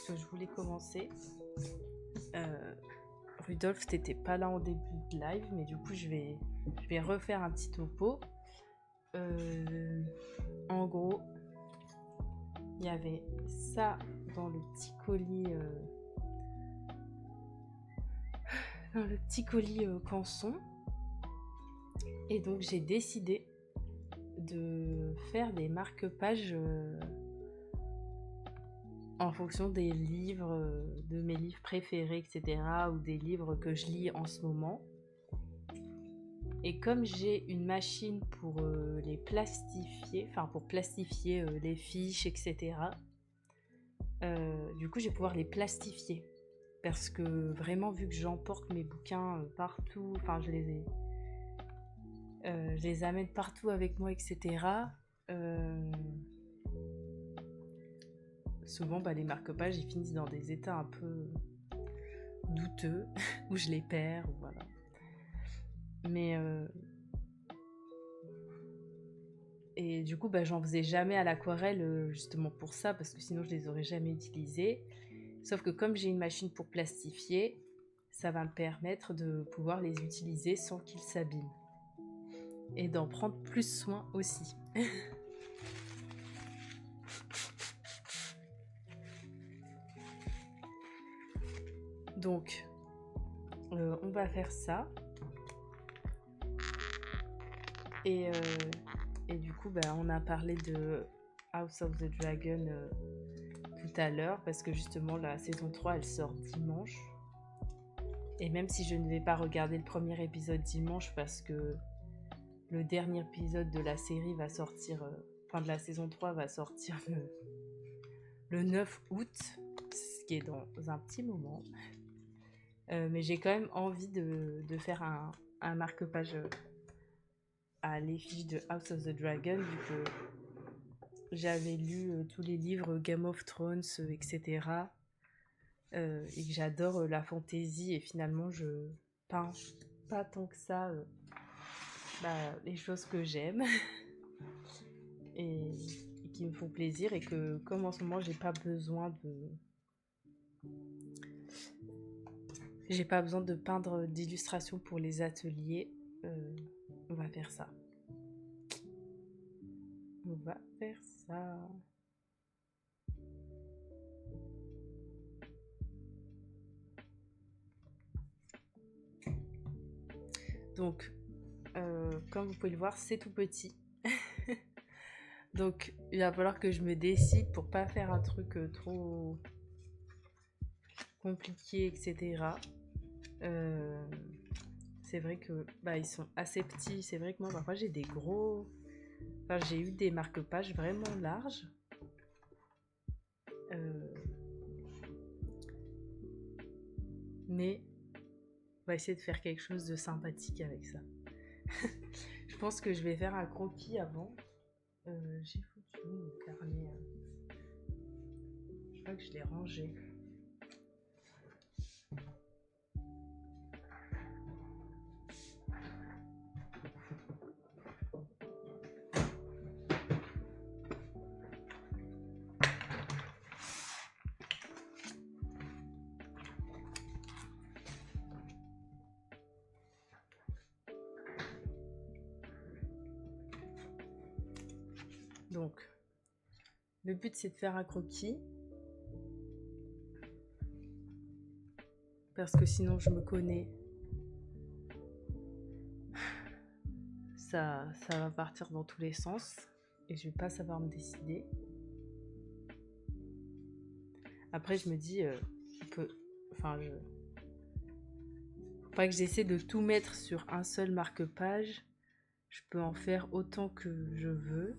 que je voulais commencer. Rudolph, t'étais pas là en début de live, mais du coup, je vais refaire un petit topo. En gros, il y avait ça dans le petit colis, canson. Et donc, j'ai décidé de faire des marque-pages en fonction des livres, de mes livres préférés, etc. ou des livres que je lis en ce moment. Et comme j'ai une machine pour les plastifier, enfin pour plastifier les fiches, etc. Du coup, je vais pouvoir les plastifier. Parce que vraiment, vu que j'emporte mes bouquins partout, enfin je les amène partout avec moi, etc. Souvent, les marque-pages, ils finissent dans des états un peu douteux, où je les perds, voilà. Mais et du coup, j'en faisais jamais à l'aquarelle, justement pour ça, parce que sinon je les aurais jamais utilisés. Sauf que comme j'ai une machine pour plastifier, ça va me permettre de pouvoir les utiliser sans qu'ils s'abîment. Et d'en prendre plus soin aussi. Donc, on va faire ça. Et du coup, on a parlé de House of the Dragon tout à l'heure, parce que justement, la saison 3, elle sort dimanche. Et même si je ne vais pas regarder le premier épisode dimanche, parce que le dernier épisode de la série va sortir, de la saison 3 va sortir le 9 août, ce qui est dans un petit moment. Mais j'ai quand même envie de faire un marque-page à les fiches de House of the Dragon, vu que j'avais lu tous les livres Game of Thrones, etc. Et que j'adore la fantasy, et finalement je peins pas tant que ça les choses que j'aime et qui me font plaisir, et que comme en ce moment j'ai pas besoin de peindre d'illustrations pour les ateliers, on va faire ça. On va faire ça. Donc, comme vous pouvez le voir, c'est tout petit. Donc, il va falloir que je me décide pour pas faire un truc trop compliqué, etc. C'est vrai que ils sont assez petits. C'est vrai que moi, parfois, j'ai des gros... Enfin, j'ai eu des marque-pages vraiment larges. Mais on va essayer de faire quelque chose de sympathique avec ça. Je pense que je vais faire un croquis avant. J'ai foutu mon carnet. Je crois que je l'ai rangé. Donc, le but c'est de faire un croquis. Parce que sinon je me connais. Ça va partir dans tous les sens. Et je vais pas savoir me décider. Après je me dis, pas que j'essaie de tout mettre sur un seul marque-page. Je peux en faire autant que je veux.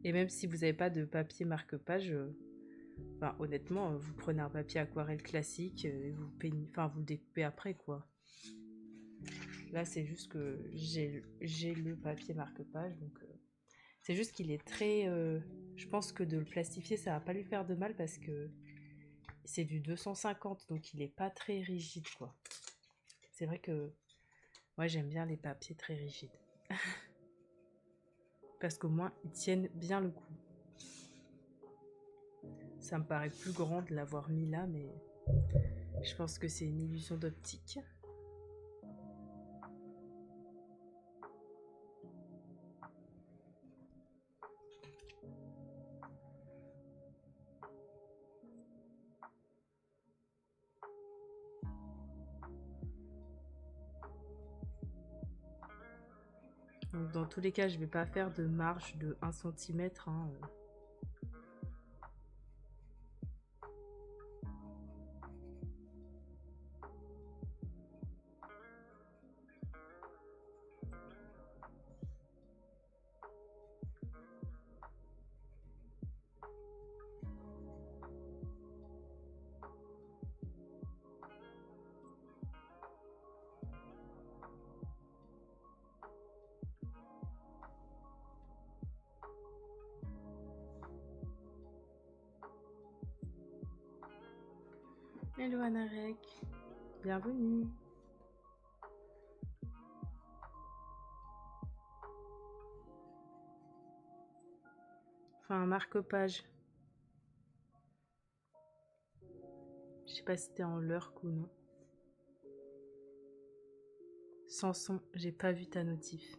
Et même si vous n'avez pas de papier marque-page, honnêtement, vous prenez un papier aquarelle classique et vous le découpez après, quoi. Là, c'est juste que j'ai le papier marque-page, donc c'est juste qu'il est très... je pense que de le plastifier, ça va pas lui faire de mal, parce que c'est du 250, donc il est pas très rigide, quoi. C'est vrai que moi, j'aime bien les papiers très rigides. Parce qu'au moins, ils tiennent bien le coup. Ça me paraît plus grand de l'avoir mis là, mais je pense que c'est une illusion d'optique. Donc dans tous les cas, je vais pas faire de marge de 1 cm. Hein. Hello Anarek, bienvenue. Enfin, un marque-page. Je sais pas si t'es en lurk ou non. Sanson, j'ai pas vu ta notif.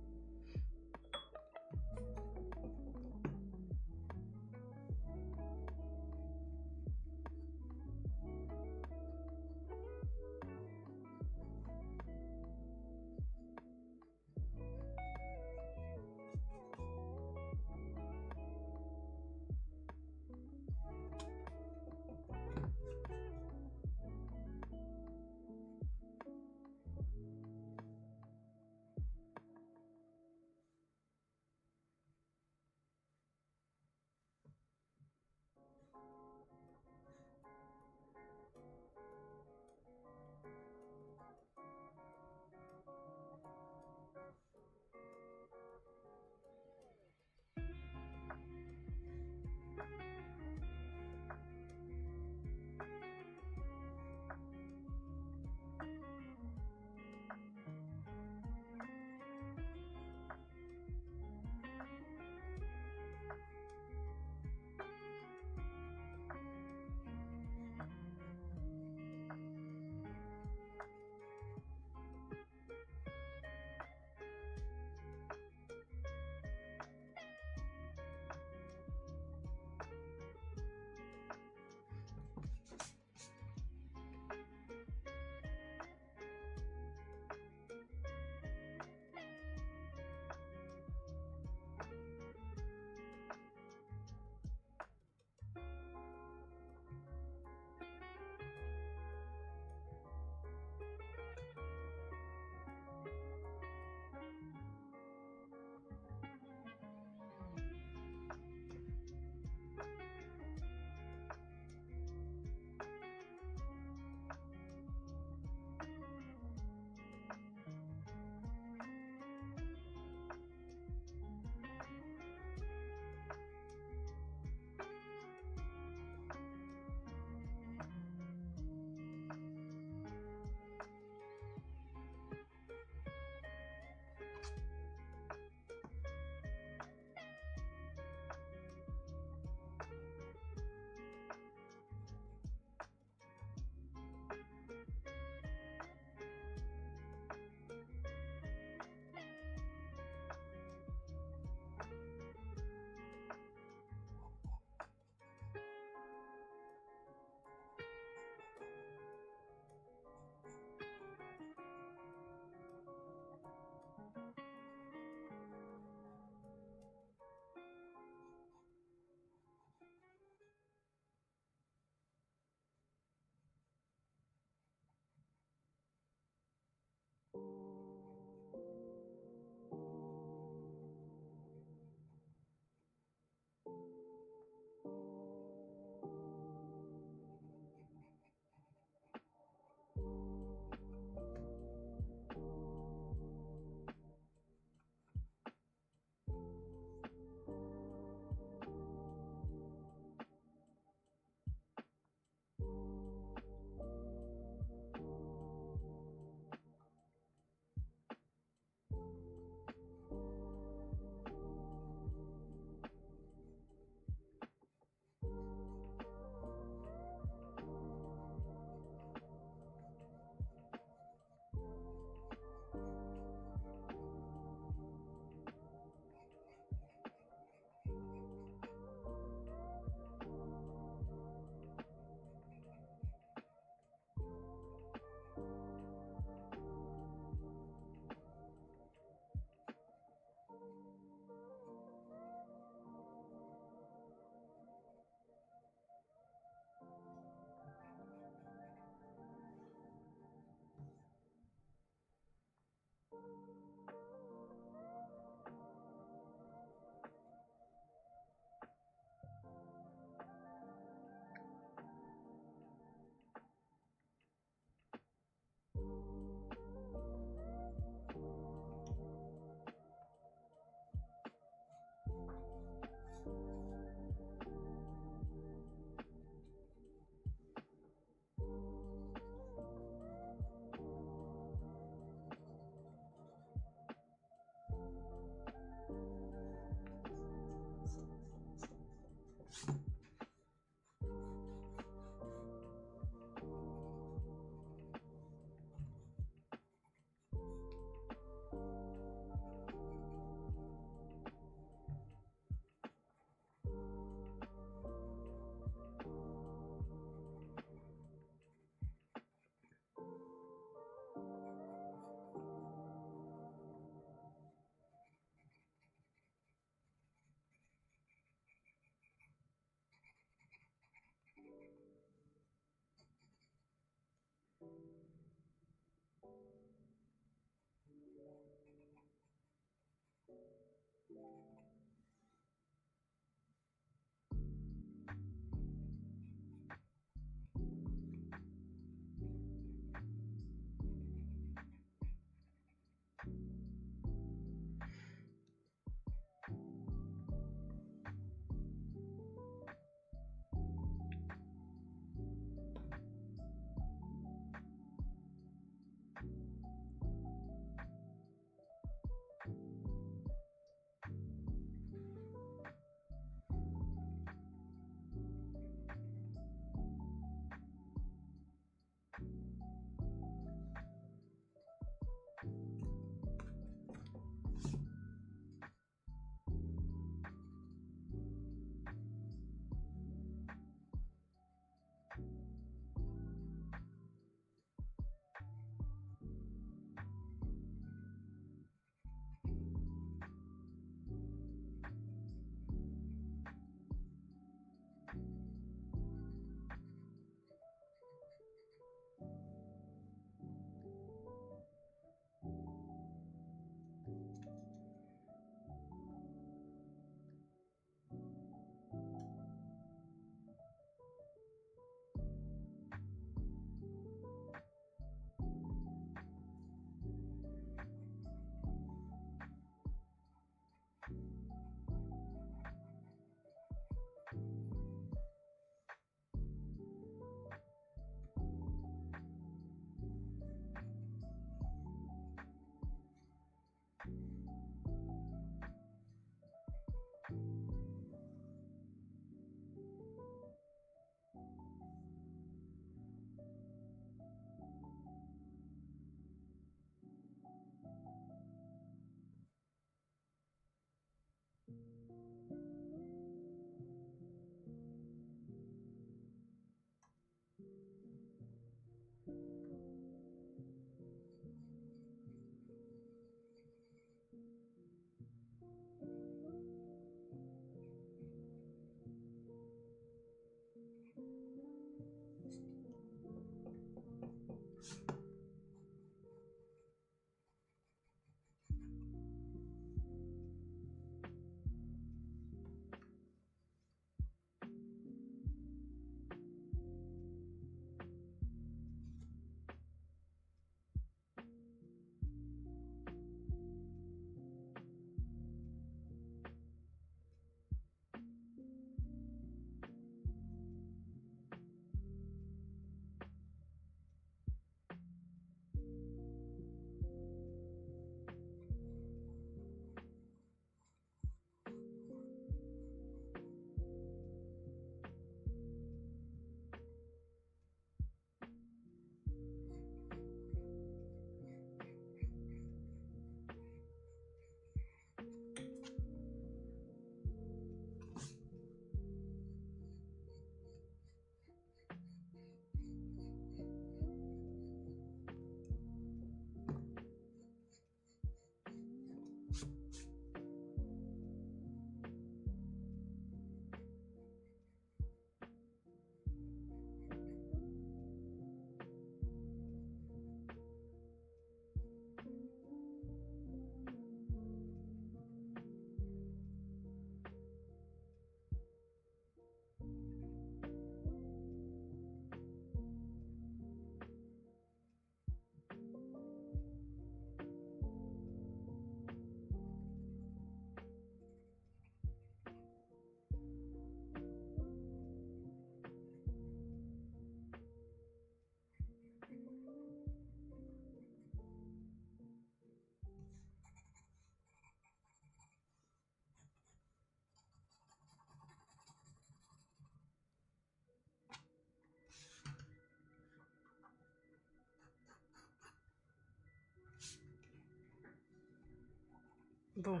Bon,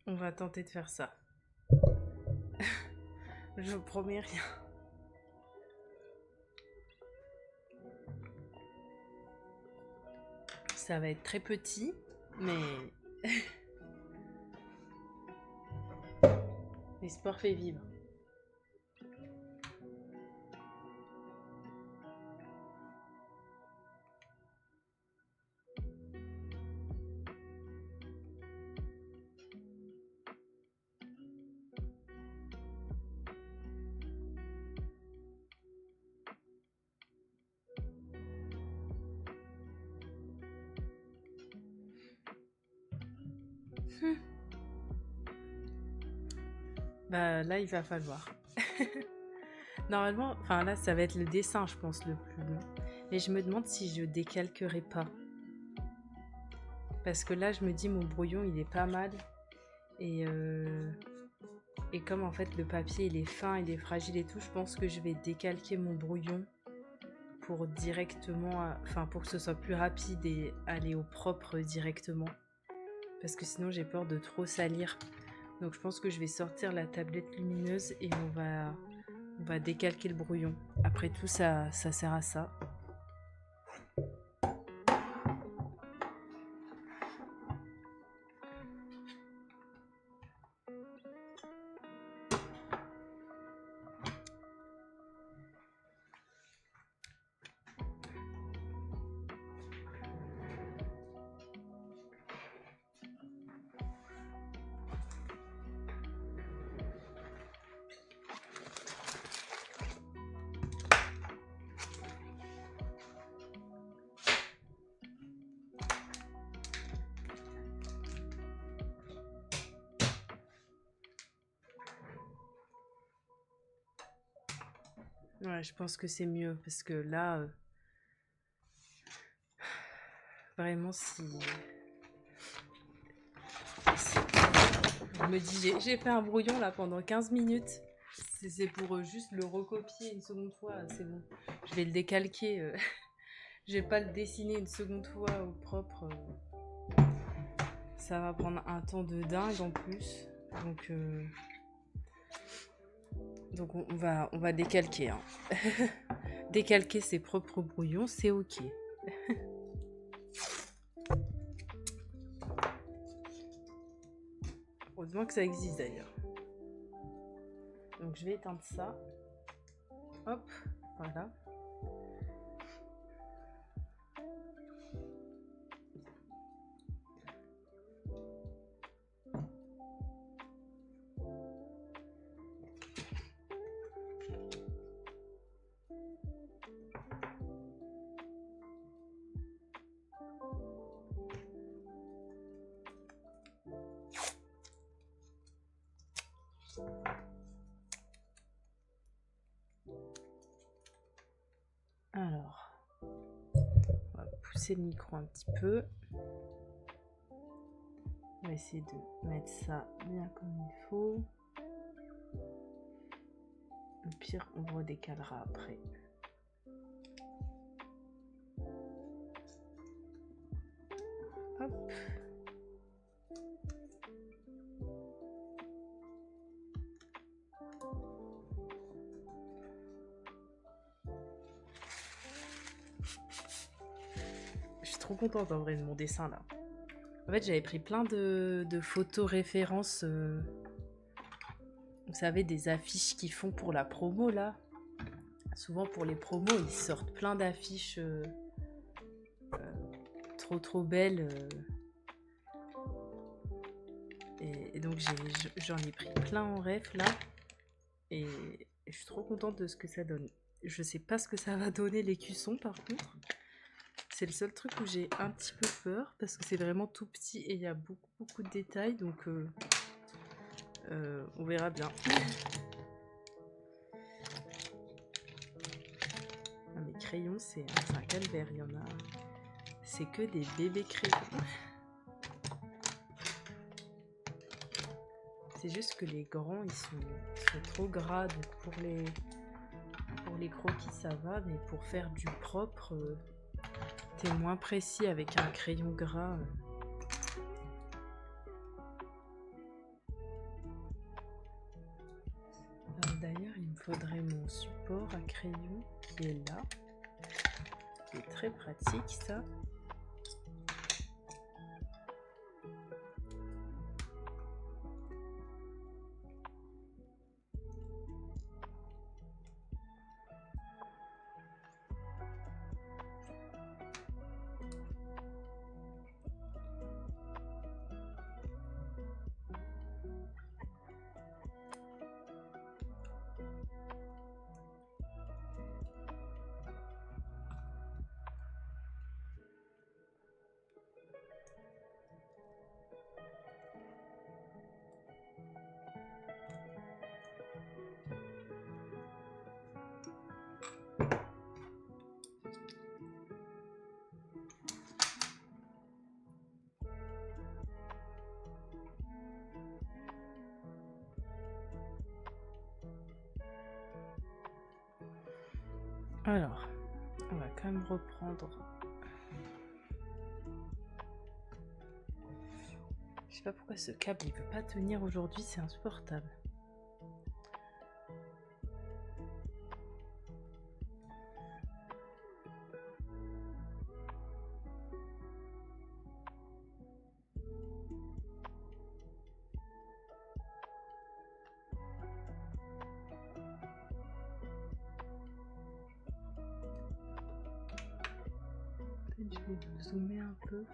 on va tenter de faire ça. Je promets rien. Ça va être très petit, mais l'espoir fait vivre. Bah là, il va falloir. Normalement, enfin là, ça va être le dessin, je pense, le plus long. Mais je me demande si je décalquerai pas. Parce que là, je me dis, mon brouillon, il est pas mal. Et, et comme en fait, le papier, il est fin, il est fragile et tout, je pense que je vais décalquer mon brouillon pour directement, enfin pour que ce soit plus rapide et aller au propre directement. Parce que sinon, j'ai peur de trop salir. Donc je pense que je vais sortir la tablette lumineuse et on va décalquer le brouillon. Après tout, ça sert à ça. Ouais, je pense que c'est mieux parce que là, vraiment, je me dis, j'ai fait un brouillon là pendant 15 minutes. C'est pour juste le recopier une seconde fois, c'est bon. Je vais le décalquer. Je vais pas le dessiner une seconde fois au propre. Ça va prendre un temps de dingue en plus. Donc on va décalquer. Hein. Décalquer ses propres brouillons, c'est ok. Heureusement que ça existe d'ailleurs. Donc je vais éteindre ça. Hop, voilà. Alors, on va pousser le micro un petit peu. On va essayer de mettre ça bien comme il faut. Au pire, on redécalera après. Hop. Je suis trop contente en vrai de mon dessin là. En fait, j'avais pris plein de photos références. Vous savez, des affiches qu'ils font pour la promo là. Souvent pour les promos, ils sortent plein d'affiches trop belles. Et donc j'en ai pris plein en ref là. Et je suis trop contente de ce que ça donne. Je sais pas ce que ça va donner l'écusson par contre. C'est le seul truc où j'ai un petit peu peur parce que c'est vraiment tout petit et il y a beaucoup de détails, donc on verra bien. Ah, mes crayons, c'est un calvaire, il y en a. C'est que des bébés crayons. C'est juste que les grands, ils sont trop gras, donc pour les croquis ça va, mais pour faire du propre, t'es moins précis avec un crayon gras. D'ailleurs, il me faudrait mon support à crayon qui est là, qui est très pratique ça. Alors, on va quand même reprendre. Je sais pas pourquoi ce câble il veut pas tenir aujourd'hui, c'est insupportable. Peut-être je vais vous zoomer un peu.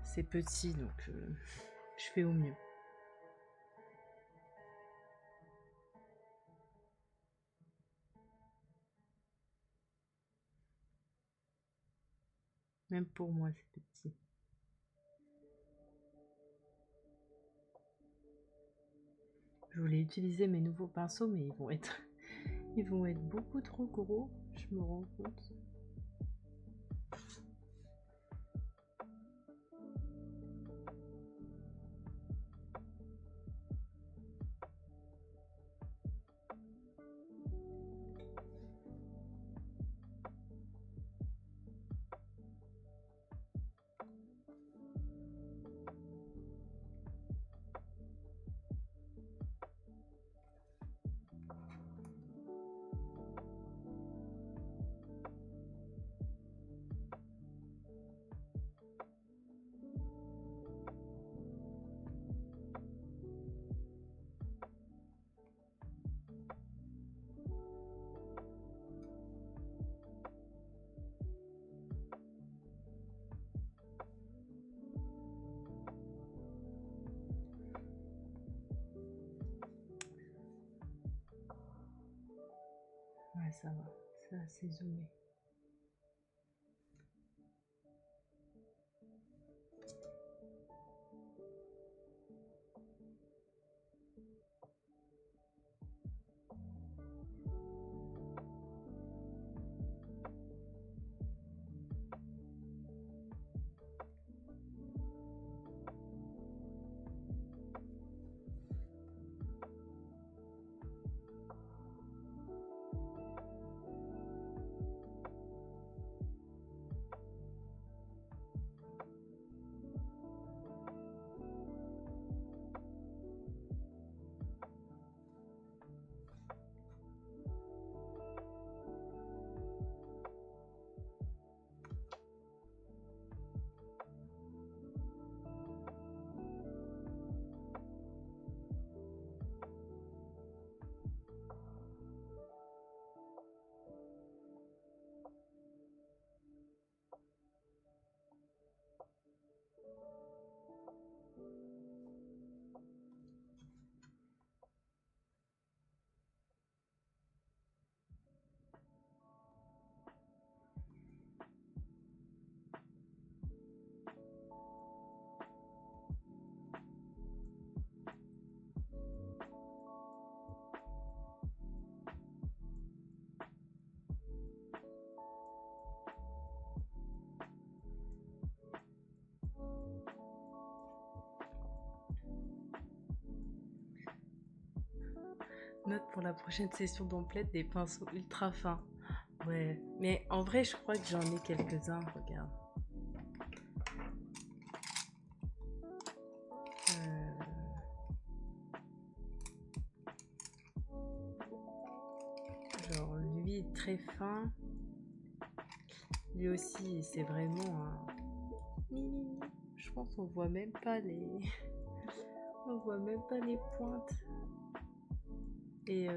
C'est petit donc je fais au mieux. Même pour moi c'est petit. Je voulais utiliser mes nouveaux pinceaux mais ils vont être beaucoup trop gros, je me rends compte. Ouais, ça va, c'est assez zoomé. Note pour la prochaine session d'emplette des pinceaux ultra fins. Ouais, mais en vrai, je crois que j'en ai quelques-uns, regarde. très fin. Lui aussi, c'est vraiment un... Je pense qu'on voit même pas les... On voit même pas les pointes. Et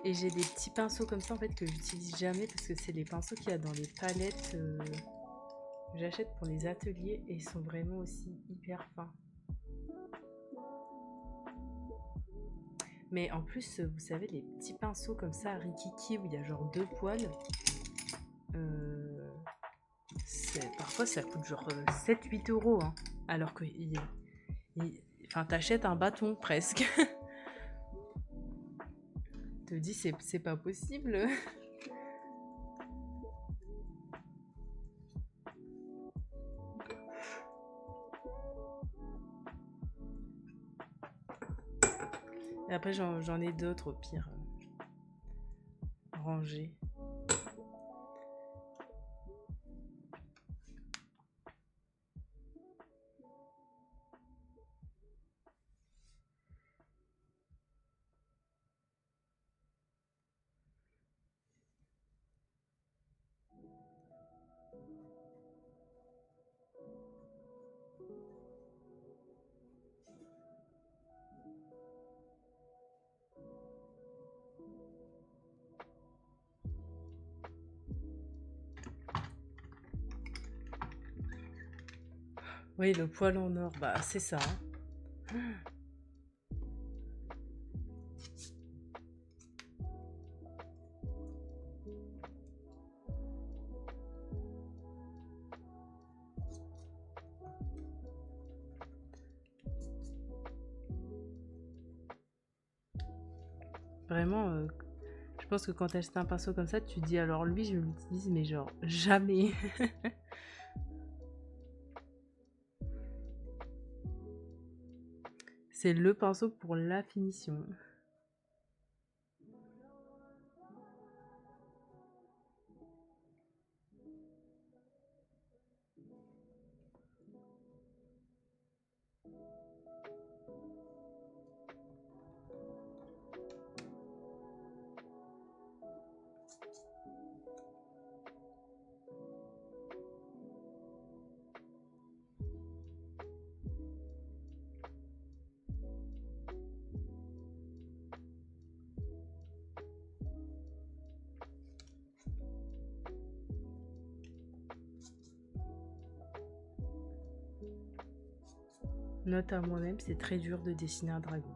j'ai des petits pinceaux comme ça en fait que j'utilise jamais parce que c'est les pinceaux qu'il y a dans les palettes que j'achète pour les ateliers et ils sont vraiment aussi hyper fins. Mais en plus, vous savez, les petits pinceaux comme ça, Rikiki, où il y a genre 2 poils, parfois ça coûte genre 7-8 euros. Hein, alors que enfin, t'achètes un bâton presque. Te dis, c'est pas possible. Et après, j'en ai d'autres au pire, rangés. Oui, le poil en or, bah c'est ça. Hein. Vraiment, je pense que quand tu achètes un pinceau comme ça, tu te dis alors lui, je l'utilise, mais genre jamais. C'est le pinceau pour la finition. Note à moi-même, c'est très dur de dessiner un dragon.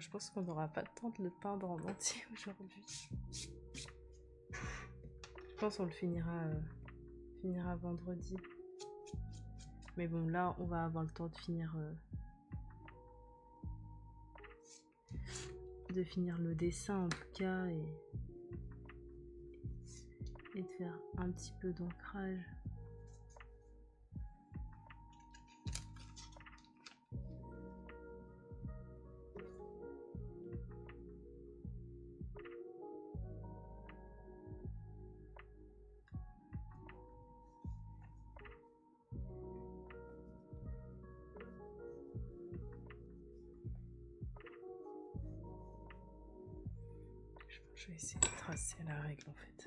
Je pense qu'on n'aura pas le temps de le peindre en entier aujourd'hui. Je pense qu'on le finira vendredi. Mais bon, là, on va avoir le temps de finir le dessin en tout cas et de faire un petit peu d'ancrage. Je vais essayer de tracer la règle en fait.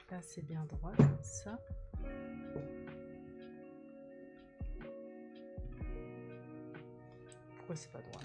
Là, c'est bien droit comme ça. Pourquoi c'est pas droit?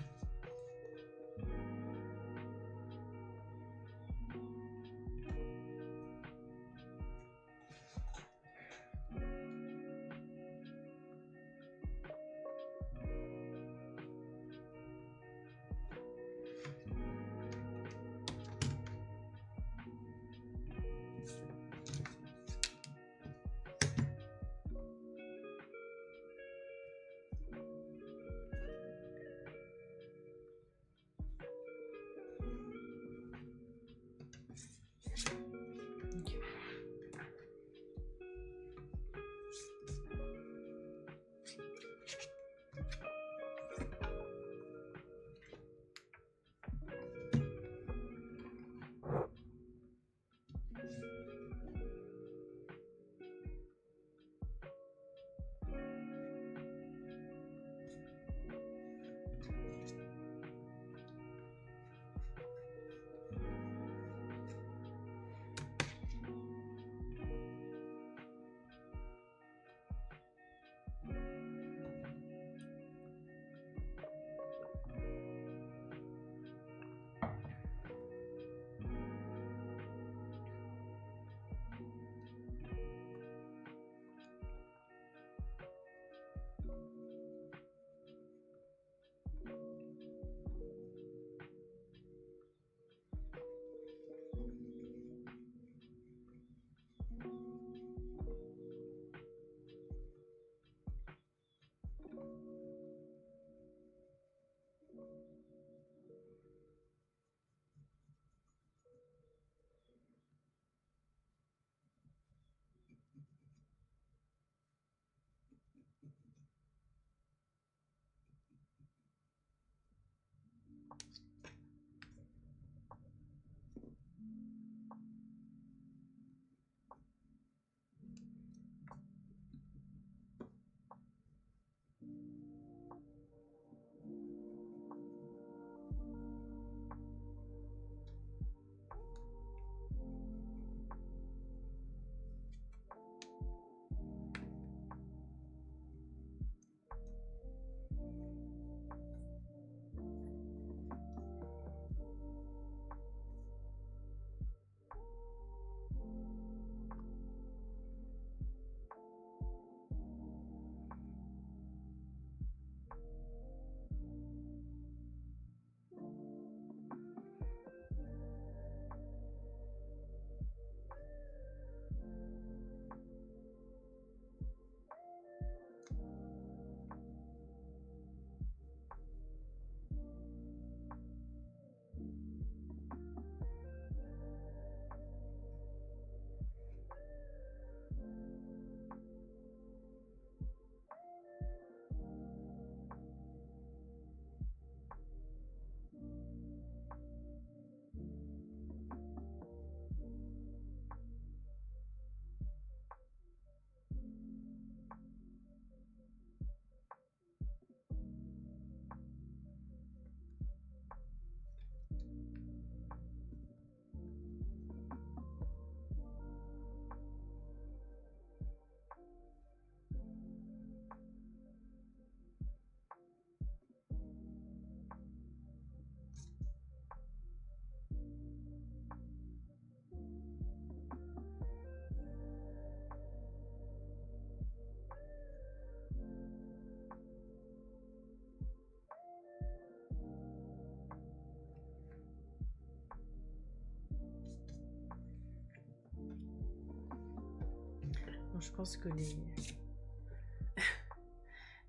je pense que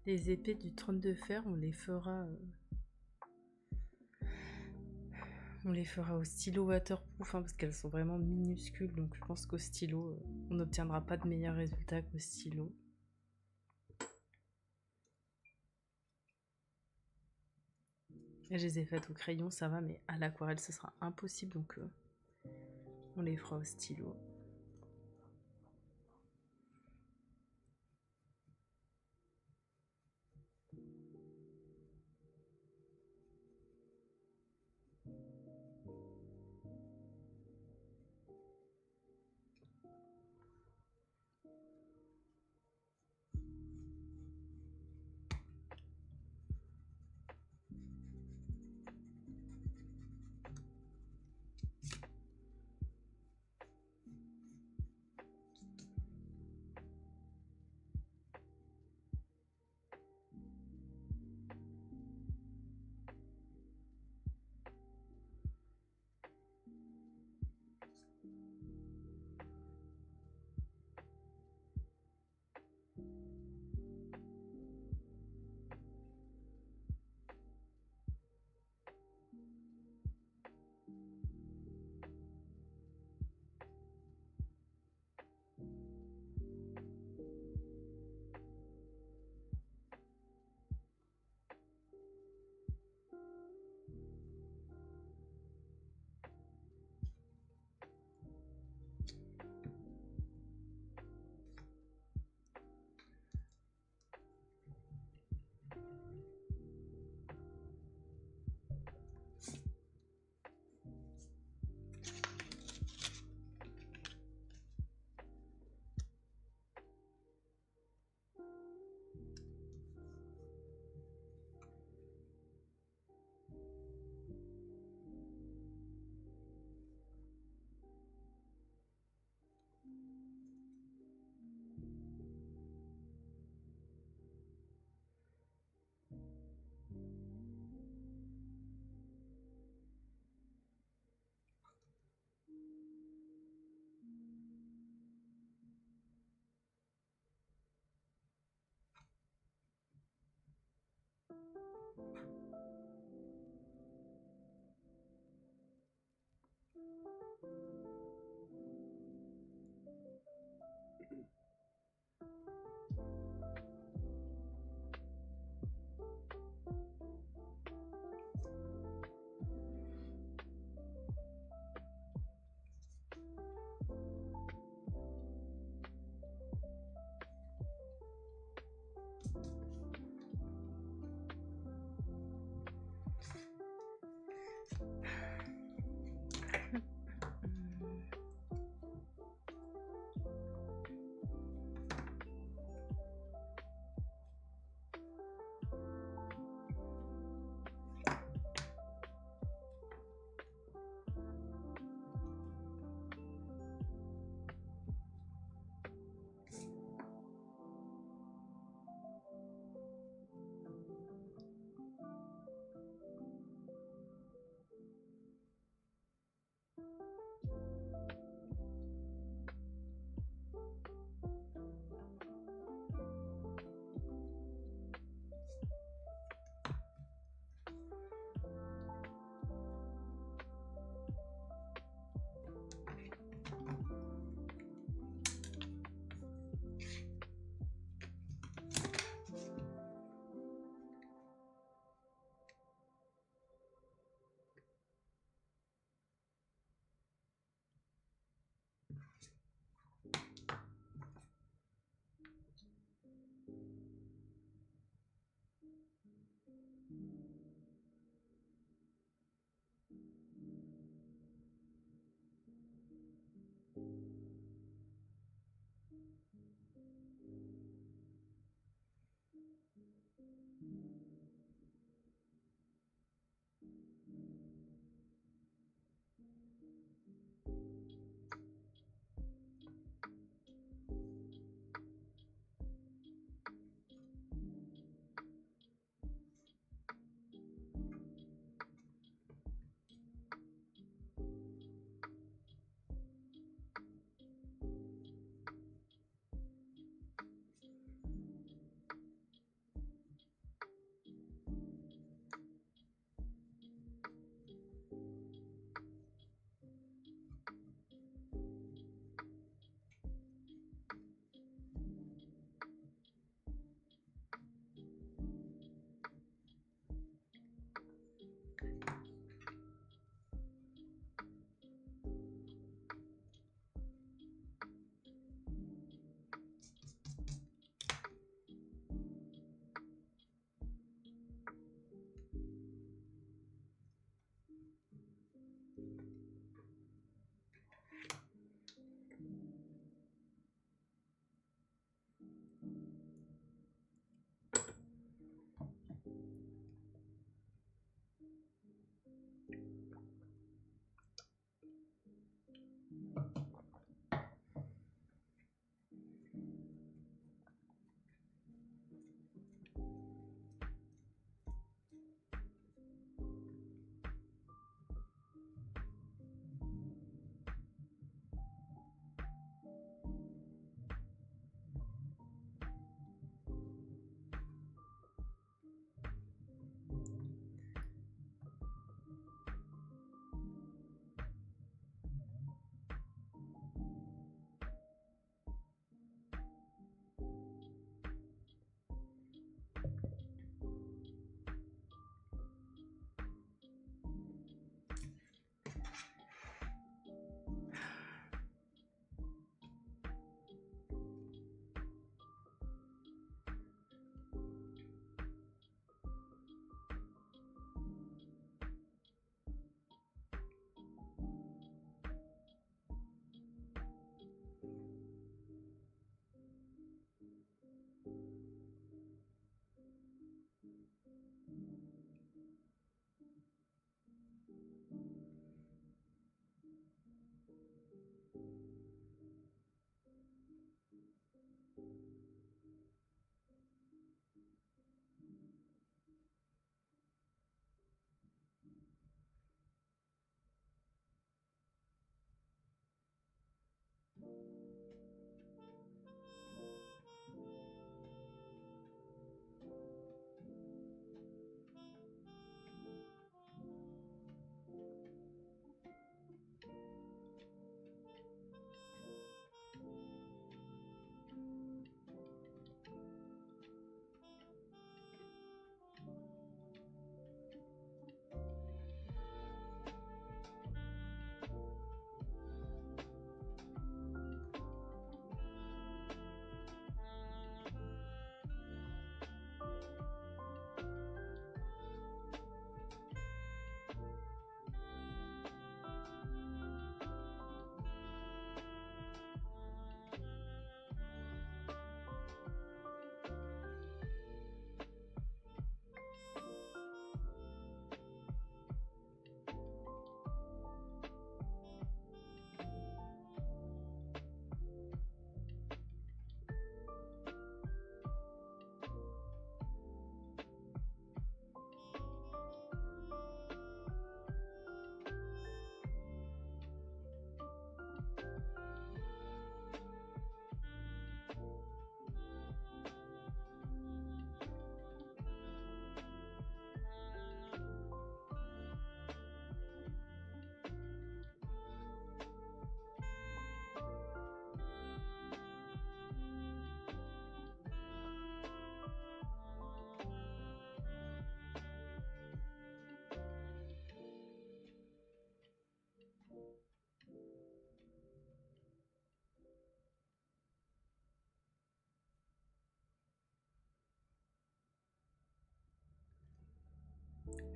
les épées du trône de fer, on les fera au stylo waterproof, hein, parce qu'elles sont vraiment minuscules, donc je pense qu'au stylo, on n'obtiendra pas de meilleurs résultats qu'au stylo. Et je les ai faites au crayon, ça va, mais à l'aquarelle, ce sera impossible, donc on les fera au stylo.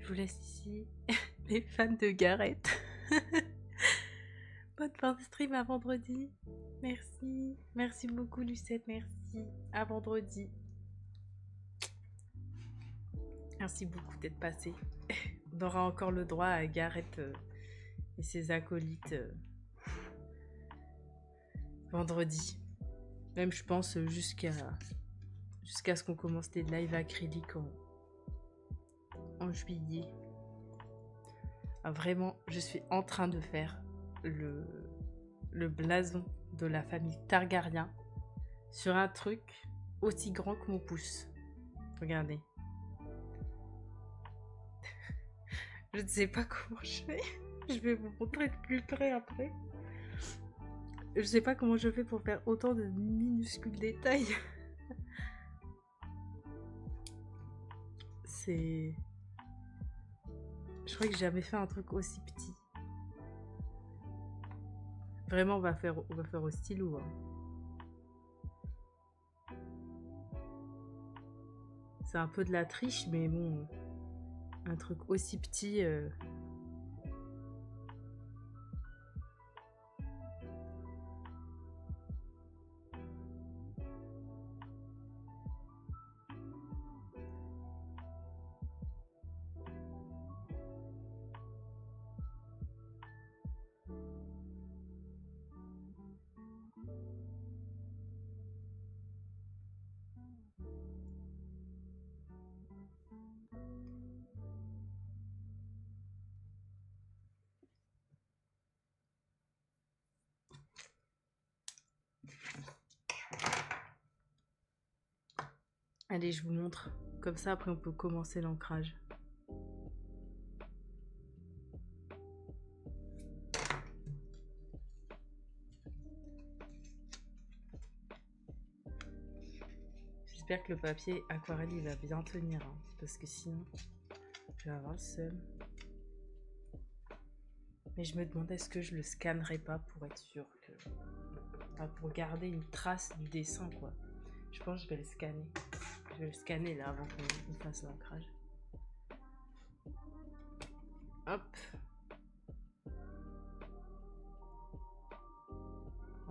vous laisse ici. Les fans de Gareth. Bonne fin de stream à vendredi. Merci. Merci beaucoup, Lucette. Merci. À vendredi. Merci beaucoup d'être passé. On aura encore le droit à Gareth et ses acolytes vendredi. Même, je pense, jusqu'à ce qu'on commence les lives acryliques en juillet. Ah, vraiment, je suis en train de faire le blason de la famille Targaryen sur un truc aussi grand que mon pouce. Regardez. Je ne sais pas comment je fais. Je vais vous montrer de plus près après. Je sais pas comment je fais pour faire autant de minuscules détails. C'est... Je crois que j'ai jamais fait un truc aussi petit. Vraiment, on va faire au stylo. Hein. C'est un peu de la triche, mais bon, un truc aussi petit... Allez, je vous montre. Comme ça, après, on peut commencer l'ancrage. J'espère que le papier aquarelle, il va bien tenir. Hein, parce que sinon, je vais avoir le seum. Mais je me demande, est-ce que je le scannerai pas pour être sûr que... Enfin, pour garder une trace du dessin, quoi. Je pense que je vais le scanner. Je vais le scanner, là, avant qu'on fasse l'ancrage. Hop.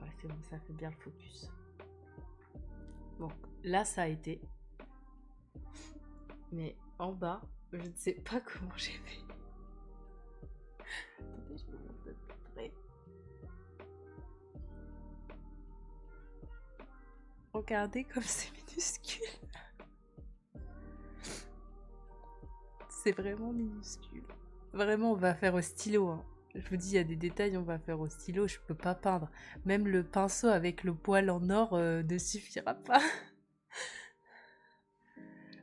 Ouais, c'est bon, ça fait bien le focus. Bon, là, ça a été. Mais en bas, je ne sais pas comment j'ai fait. Attendez, je vous montre de plus près. Regardez comme c'est minuscule. C'est vraiment minuscule. Vraiment, on va faire au stylo. Hein. Je vous dis, il y a des détails, on va faire au stylo. Je peux pas peindre. Même le pinceau avec le poil en or ne suffira pas.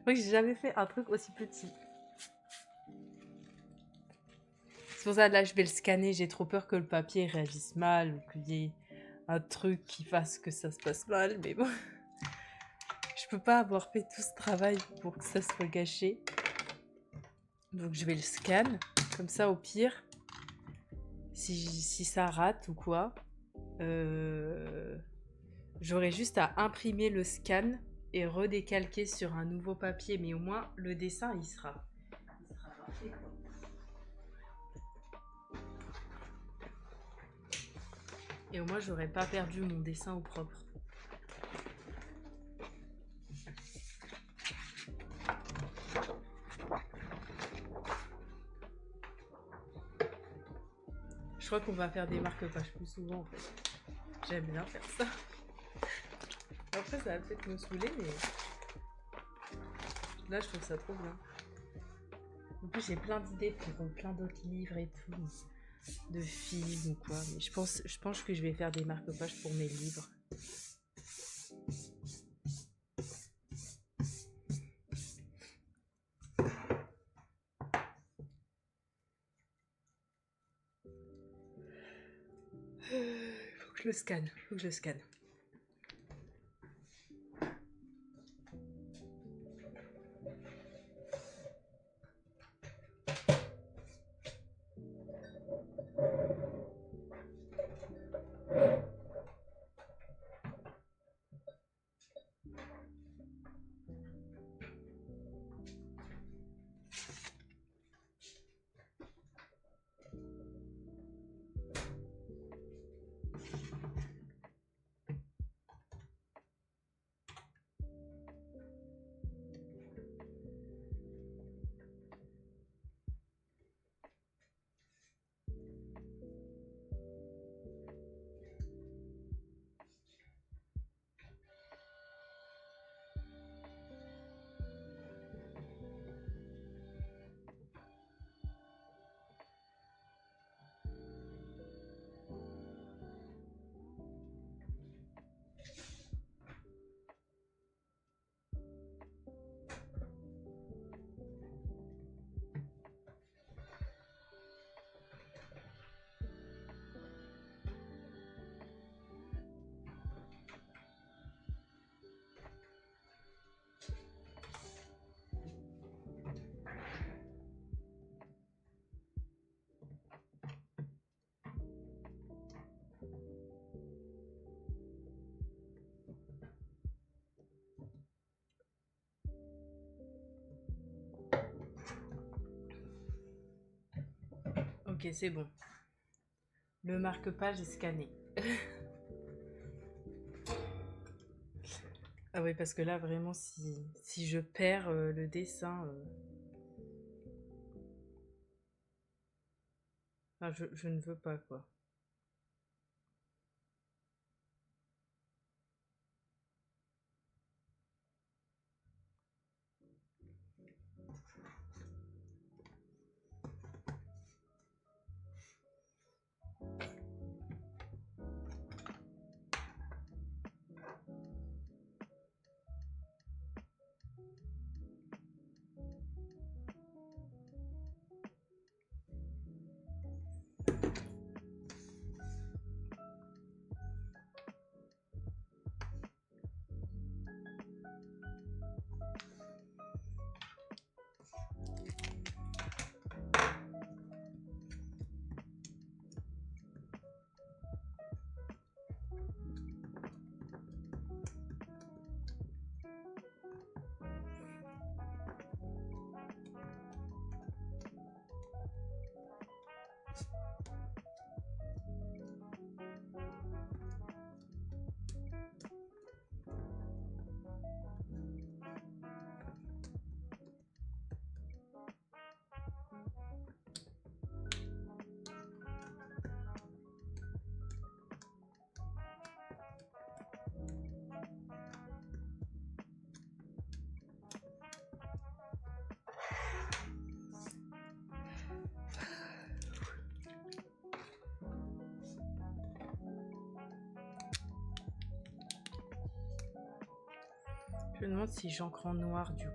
Moi, j'ai jamais fait un truc aussi petit. C'est pour ça, là, je vais le scanner. J'ai trop peur que le papier réagisse mal ou qu'il y ait un truc qui fasse que ça se passe mal. Mais bon, je peux pas avoir fait tout ce travail pour que ça soit gâché. Donc, je vais le scan. Comme ça, au pire, si ça rate ou quoi, j'aurai juste à imprimer le scan et redécalquer sur un nouveau papier. Mais au moins, le dessin, il sera parfait, quoi. Et au moins, j'aurais pas perdu mon dessin au propre. Je crois qu'on va faire des marque-pages plus souvent, en fait. J'aime bien faire ça. Après, ça va peut-être me saouler, mais... Là, je trouve ça trop bien. En plus, j'ai plein d'idées pour plein d'autres livres et tout. De films ou quoi. Mais je pense que je vais faire des marque-pages pour mes livres. Faut que je le scanne. Faut que je le scanne. Ok, c'est bon. Le marque-page est scanné. Ah oui, parce que là, vraiment, si je perds le dessin, enfin, je ne veux pas, quoi. Je me demande si j'encre en noir, du coup.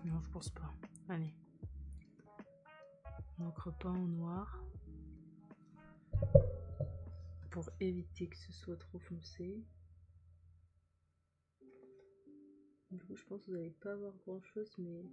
Non, je pense pas. Allez. On n'encre pas en noir. Pour éviter que ce soit trop foncé. Du coup, je pense que vous n'allez pas voir grand chose, mais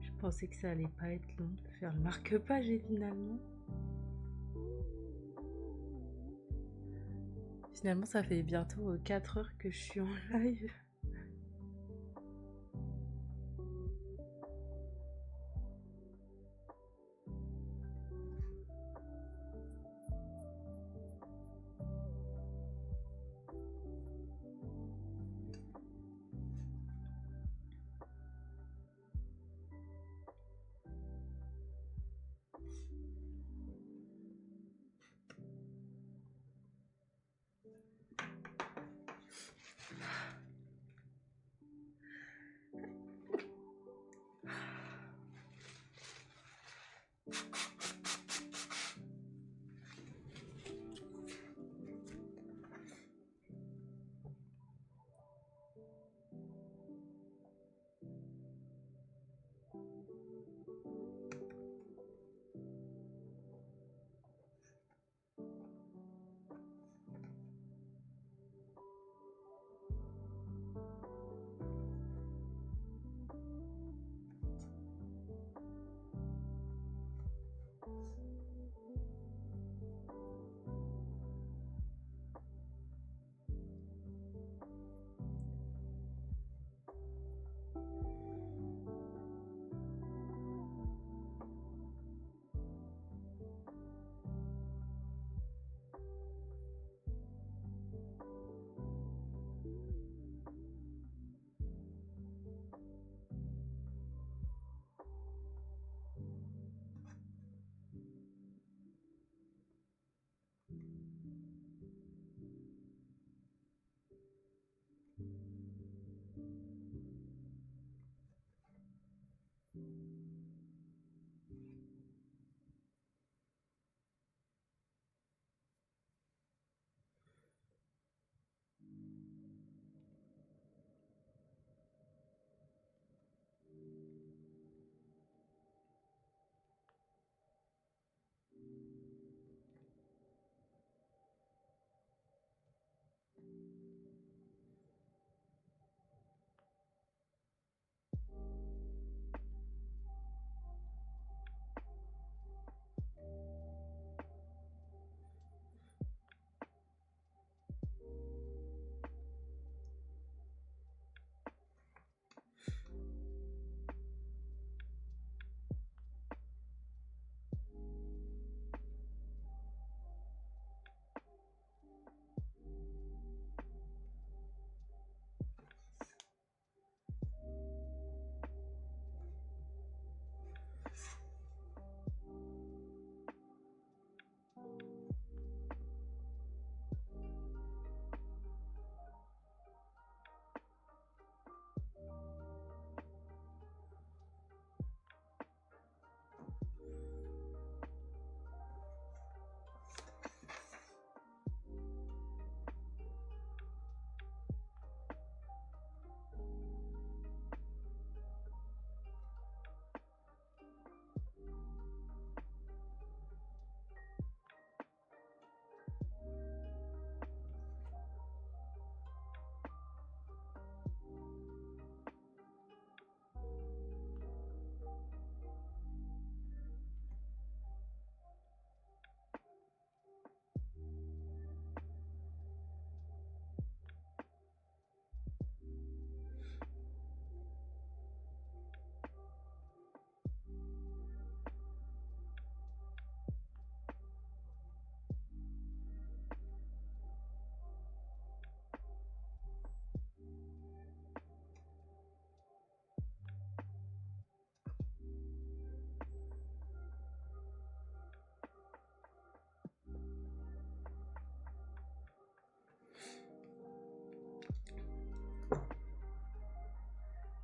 je pensais que ça allait pas être long de faire le marque-page et finalement ça fait bientôt 4 heures que je suis en live.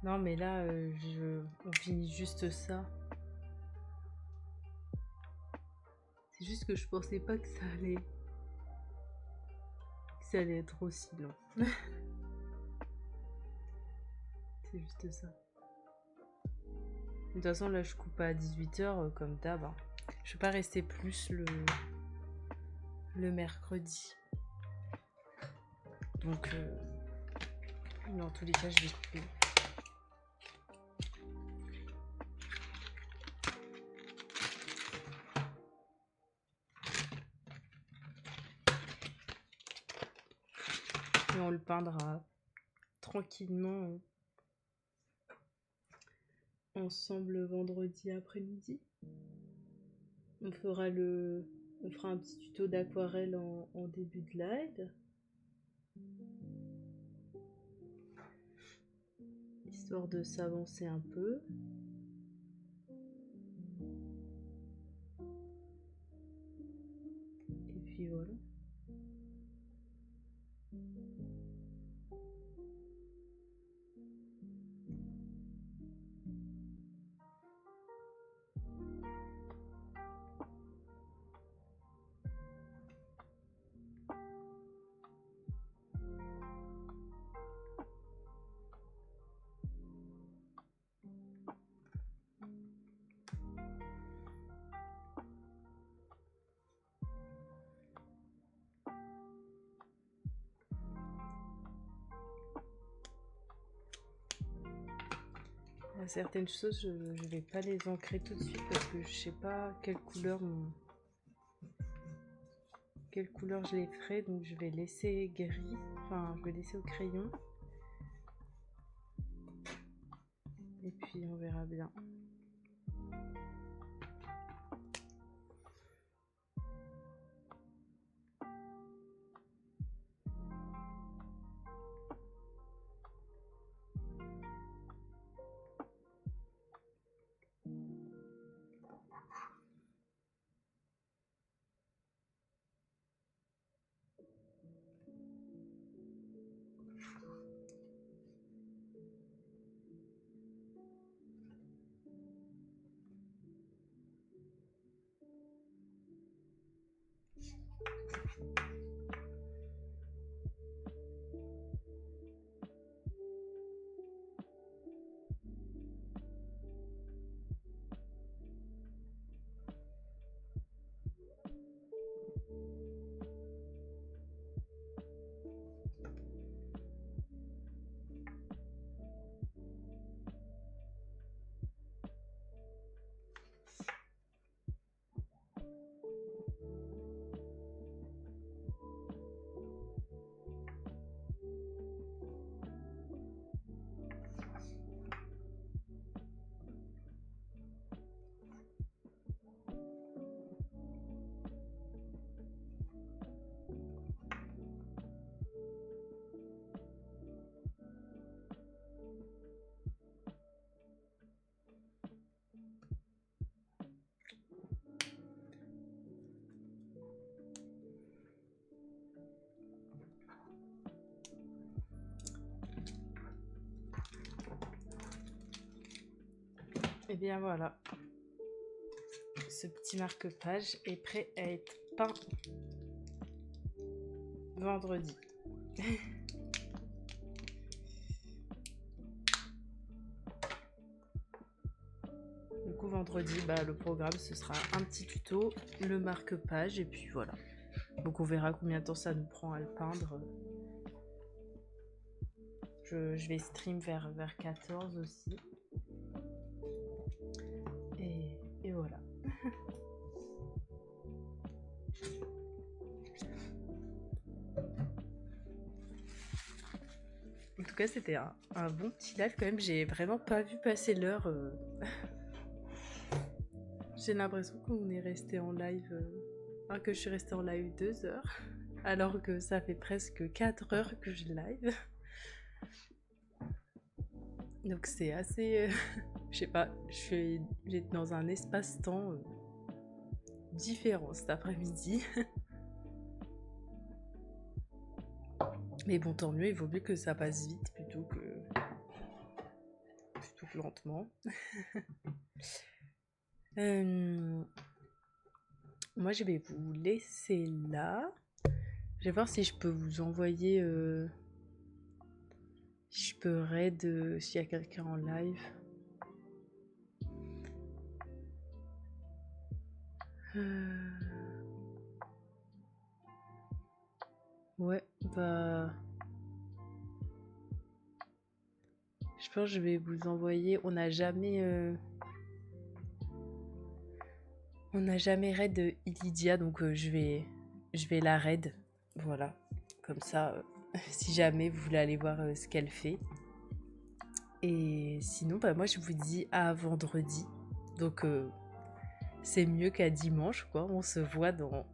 Non, mais là, on finit juste ça. C'est juste que je pensais pas que ça allait être aussi long. C'est juste ça. De toute façon, là, je coupe à 18h comme d'hab. Hein. Je vais pas rester plus le mercredi. Donc, dans tous les cas, je vais couper. Et on le peindra tranquillement ensemble vendredi après-midi. On fera un petit tuto d'aquarelle en début de live. Histoire de s'avancer un peu. Et puis voilà. Certaines choses, je vais pas les ancrer tout de suite parce que je sais pas quelle couleur je les ferai, donc je vais laisser gris, enfin je vais laisser au crayon et puis on verra bien. Et bien voilà, ce petit marque-page est prêt à être peint vendredi. Du coup vendredi, le programme ce sera un petit tuto, le marque-page et puis voilà. Donc on verra combien de temps ça nous prend à le peindre. Je vais stream vers 14 aussi. Et voilà. En tout cas, c'était un bon petit live quand même. J'ai vraiment pas vu passer l'heure. J'ai l'impression qu'on est resté en live. Que je suis restée en live 2 heures. Alors que ça fait presque 4 heures que je live. Donc c'est assez. Je sais pas. J'ai dans un espace-temps différent cet après-midi. Mais bon, tant mieux, il vaut mieux que ça passe vite plutôt que lentement. Moi, je vais vous laisser là. Je vais voir si je peux vous envoyer... si je peux raid s'il y a quelqu'un en live. Ouais, je pense que je vais vous envoyer... On n'a jamais raid Illidia, donc je vais la raid. Voilà, comme ça, si jamais vous voulez aller voir ce qu'elle fait. Et sinon, moi je vous dis à vendredi. Donc c'est mieux qu'à dimanche, quoi. On se voit dans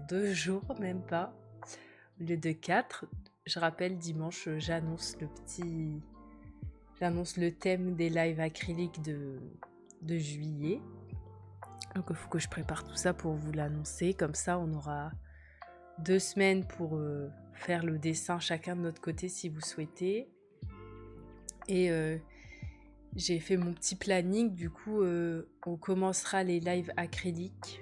2 jours, même pas. Au lieu de 4. Je rappelle, dimanche, j'annonce le thème des lives acryliques de juillet. Donc il faut que je prépare tout ça pour vous l'annoncer. Comme ça, on aura 2 semaines pour faire le dessin chacun de notre côté si vous souhaitez. Et j'ai fait mon petit planning. Du coup, on commencera les lives acryliques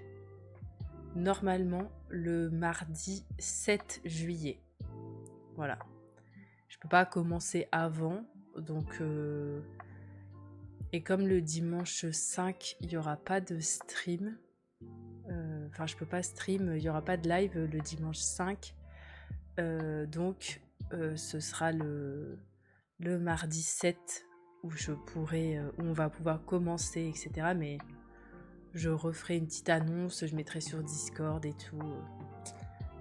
normalement le mardi 7 juillet. Voilà. Je peux pas commencer avant. Donc... Et comme le dimanche 5, il n'y aura pas de stream, enfin je peux pas stream, il n'y aura pas de live le dimanche 5, donc ce sera le mardi 7 où où on va pouvoir commencer, etc. Mais je referai une petite annonce, je mettrai sur Discord et tout.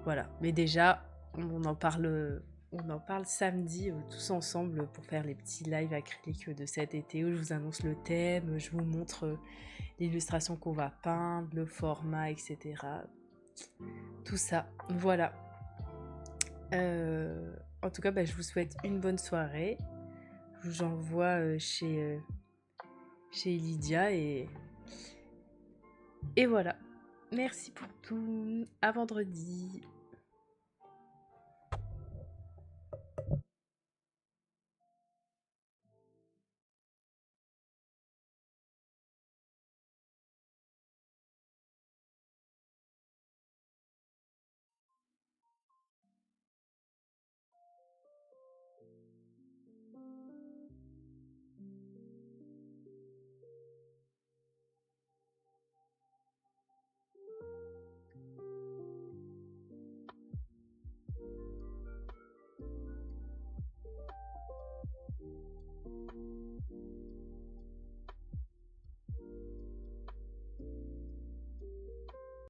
Voilà. Mais déjà, on en parle samedi tous ensemble pour faire les petits lives acryliques de cet été où je vous annonce le thème, je vous montre l'illustration qu'on va peindre, le format, etc. Tout ça. Voilà. En tout cas, bah, je vous souhaite une bonne soirée. Je vous envoie chez Lydia et voilà. Merci pour tout. À vendredi.